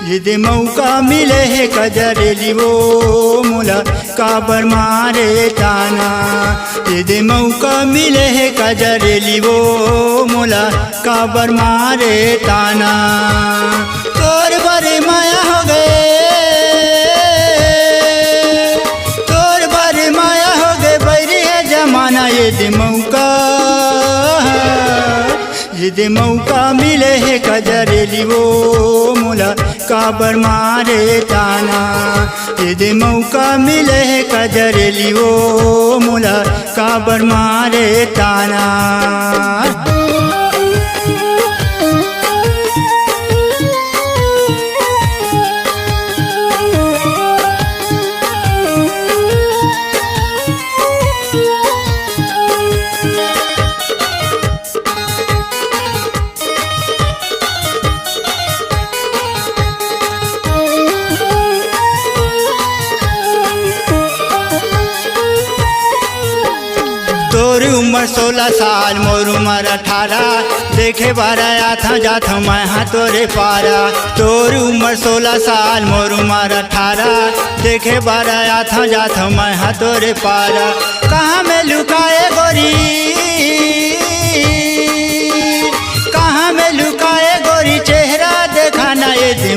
यदि मौका मिले है कजरेली वो मुला काबर मारे ताना। यदि मौका मिले है कजरेली वो मुला काबर मारे ताना। तोर बड़े माया हो गए, तोर बड़े माया हो गए बैरी है जमाना। यदि मौका मिले है कजरेली वो मुला काबर मारे ताना। यदि मौका मिले है कजरेली वो मुला काबर मारे ताना। तोरी उम्र 16 साल मोर उम्र 18, देखे बारा था जात मैं हाँ तोरे पारा। तोरी उम्र 16 साल मोर उम्र 18, देखे बारा था जात मैं हाँ तोरे पारा। कहाँ में लुकाए गोरी, कहाँ में लुकाए गोरी चेहरा देखाना। यदि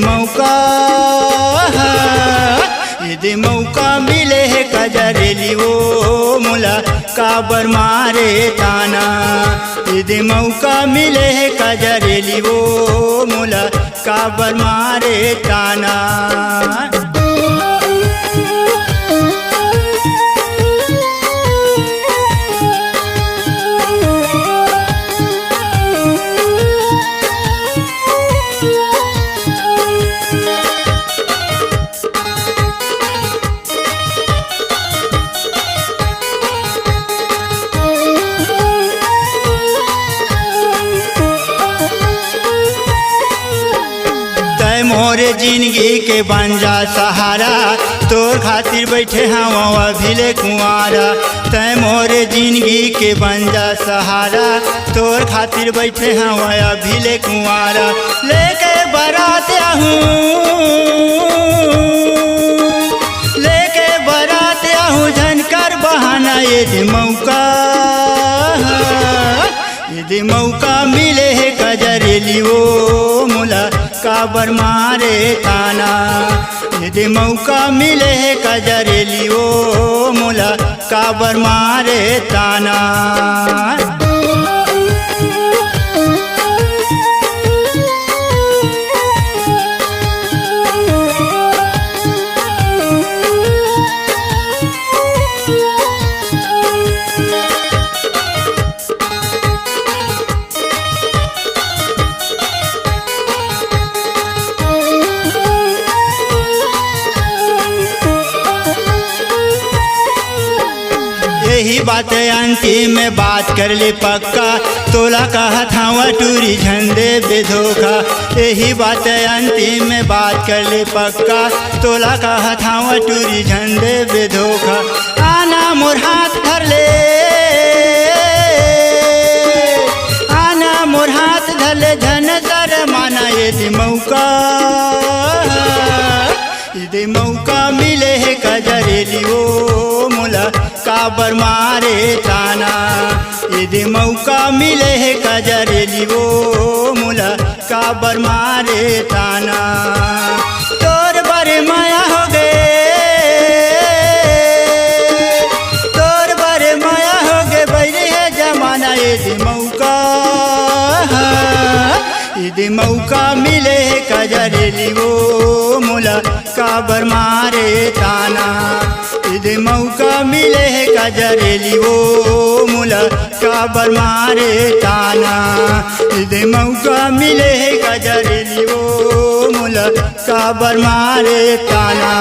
मौका मिले है कजरेली वो मुला काबर मारे ताना। यदि मौका मिले है कजरेली वो मुला काबर मारे ताना। मोरे जिंदगी के बन जा सहारा, तोर खातिर बैठे हवा अभिले कुंवारा। तय मोरे जिंदगी के बन जा सहारा, तोर खातिर बैठे हवा अभिले कुंवारा। लेके बारात आहूँ, लेके बारात आहूँ झनकर बहाना। यदि मौका मिले है कजरेली वो मुला काबर मारे ताना। यदि मौका मिले है कजरेली वो मुला काबर मारे ताना। यही बात अंतिम में बात कर ले पक्का, तोला कहा था टूरी झंडे बेधोखा। यही बात अंतिम में बात कर ले पक्का, तोला कहा था टूरी झंडे बेधोखा। आना मोर हाथ धर ले, आना मोर हाथ धर ले झन तर माना। यदि मौका मिले है कजरेली वो मुला काबर मारे ताना। यदि मौका मिले है कजरेली वो मुला काबर मारे ताना। तोर बड़े माया हो गए, तोर बड़े माया हो गए बैरी है जमाना। यदि मौका मिले है कजरेली वो मुला काबर मारे ताना। यदि मौका मिले है कजरेली वो मुला काबर मारे ताना। यदि मौका मिले है कजरेली वो मुला काबर मारे ताना।